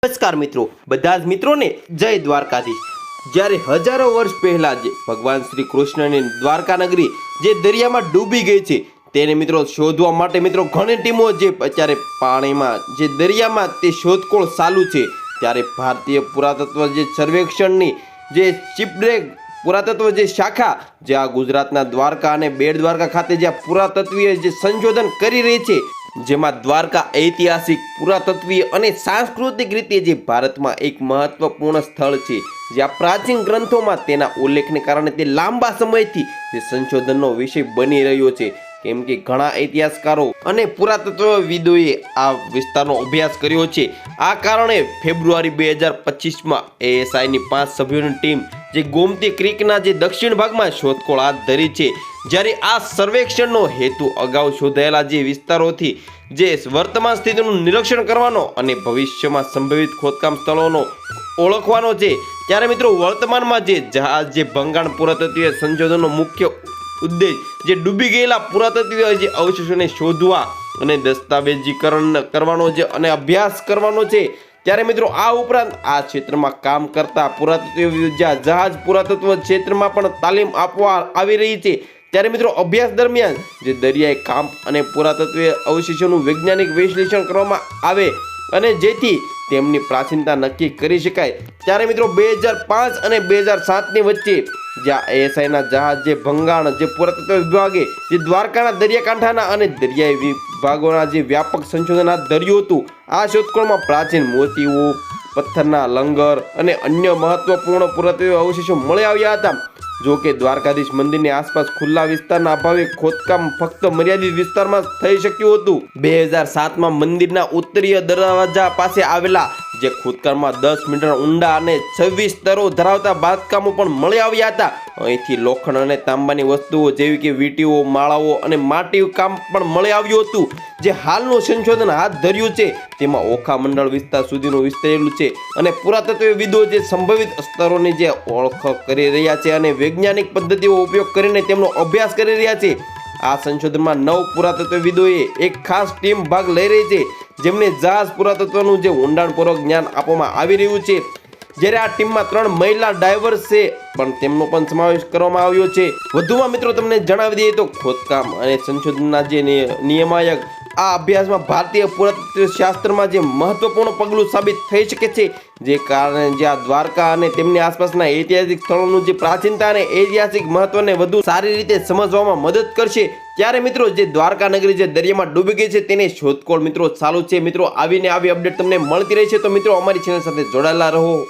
નમસ્કાર મિત્રો, બધા જ મિત્રોને જય દ્વારકાધીશ। જ્યારે હજારો વર્ષ પહેલા જે ભગવાન શ્રી કૃષ્ણની દ્વારકા નગરી જે દરિયામાં ડૂબી ગઈ છે તેને મિત્રો શોધવા માટે મિત્રો ઘણી ટીમો જે અત્યારે પાણીમાં જે દરિયામાં તે શોધખોળ ચાલુ છે। ત્યારે ભારતીય પુરાતત્વ જે સર્વેક્ષણની જે ચીપડેગ પુરાતત્વ જે શાખા જે આ ગુજરાતના દ્વારકા અને બેટ દ્વારકા ખાતે જે પુરાતત્વીય જે સંશોધન કરી રહી છે, જેમાં દ્વારકા ઐતિહાસિક પુરાતત્વીય અને સાંસ્કૃતિક રીતે જે ભારતમાં એક મહત્વપૂર્ણ સ્થળ છે, જ્યાં પ્રાચીન ગ્રંથોમાં તેના ઉલ્લેખને કારણે તે લાંબા સમયથી જે સંશોધનનો વિષય બની રહ્યો છે। કેમ કે ઘણા ઇતિહાસકારો અને પુરાતત્વવિદોએ આ વિસ્તારનો અભ્યાસ કર્યો છે। આ કારણે ફેબ્રુઆરી 2025માં એએસઆઈની 5 સભ્યોની ટીમ જે ગોમતી ક્રીકના જે દક્ષિણ ભાગમાં શોધખોળ હાથ ધરી છે। જ્યારે આ સર્વેક્ષણનો હેતુ અગાઉ શોધાયેલા જે વિસ્તારોથી જે વર્તમાન સ્થિતિનું નિરીક્ષણ કરવાનો અને ભવિષ્યમાં સંભવિત ખોદકામ સ્થળોનો ઓળખવાનો છે। ત્યારે મિત્રો વર્તમાનમાં જે જહાજ જે ભંગાણ પુરાતત્વીય સંશોધનનો મુખ્ય ઉદ્દેશ જે ડૂબી ગયેલા પુરાતત્વીય જે અવશેષોને શોધવા અને દસ્તાવેજીકરણ કરવાનો છે અને અભ્યાસ કરવાનો છે। ત્યારે મિત્રો આ ઉપરાંત આ ક્ષેત્રમાં કામ કરતા પુરાતત્વ જહાજ પુરાતત્વ ક્ષેત્રમાં પણ તાલીમ આપવા આવી રહી છે। ત્યારે મિત્રો અભ્યાસ દરમિયાન જે દરિયાઈ કામ અને પુરાતત્વીય અવશેષોનું વૈજ્ઞાનિક વિશ્લેષણ કરવામાં આવે અને જેથી તેમની પ્રાચીનતા નક્કી કરી શકાય। ત્યારે મિત્રો 2005 અને 2007ની વચ્ચે જ્યાં એએસઆઈના જહાજ જે ભંગાણ જે પુરાતત્વ વિભાગે જે દ્વારકાના દરિયાકાંઠાના અને દરિયાઈ વિભાગોના જે વ્યાપક સંશોધન હાથ ધર્યું હતું। આ શોધખોળમાં પ્રાચીન મોતીઓ, પથ્થરના લંગર અને અન્ય મહત્વપૂર્ણ પુરાતત્વીય અવશેષો મળી આવ્યા હતા। જો કે દ્વારકાધીશ મંદિરની આસપાસ ખુલ્લા વિસ્તારના અભાવે ખોદકામ ફક્ત મર્યાદિત વિસ્તારમાં થઈ શક્યું હતું। 2007માં મંદિરના ઉત્તરીય દરવાજા પાસે આવેલા જે ખોદકામમાં 10 મીટર ઊંડા અને 26 સ્તરો ધરાવતા બાંધકામો પણ મળી આવ્યા હતા। અહીંથી લોખંડ અને તાંબાની વસ્તુઓ જેવી કે વીંટીઓ, માળાઓ અને માટી કામ પણ મળી આવ્યું હતું। જે હાલનું સંશોધન હાથ ધર્યું છે તેમાં ઓખા મંડળ વિસ્તાર સુધીનું વિસ્તરેલું છે અને પુરાતત્વવિદો જે સંભવિત સ્તરોની જે ઓળખ કરી રહ્યા છે અને વૈજ્ઞાનિક પદ્ધતિઓ ઉપયોગ કરીને તેમનો અભ્યાસ કરી રહ્યા છે। આ સંશોધનમાં 9 પુરાતત્વવિદોએ એક ખાસ ટીમ ભાગ લઈ રહી છે, જેમને જહાજ પુરાતત્વનું જે ઊંડાણપૂર્વક જ્ઞાન આપવામાં આવી રહ્યું છે। જ્યારે આ ટીમમાં 3 મહિલા ડાયવર્સ છે પણ તેમનો પણ સમાવેશ કરવામાં આવ્યો છે। વધુમાં મિત્રો તમને જણાવી દઈએ તો ખોદકામ અને સંશોધનના જે નિયામક આ અભ્યાસમાં ભારતીય પુરાતત્વ શાસ્ત્રમાં જે મહત્વપૂર્ણ પગલું સાબિત થઈ શકે છે, જે કારણે જ્યાં દ્વારકા અને તેમની આસપાસના ઐતિહાસિક સ્થળોનું જે પ્રાચીનતા અને ઐતિહાસિક મહત્વને વધુ સારી રીતે સમજવામાં મદદ કરશે। ત્યારે મિત્રો જે દ્વારકા નગરી જે દરિયામાં ડૂબી ગઈ છે તેને શોધખોળ મિત્રો ચાલુ છે। મિત્રો આવીને આવી અપડેટ તમને મળતી રહે છે, તો મિત્રો અમારી ચેનલ સાથે જોડાયેલા રહો।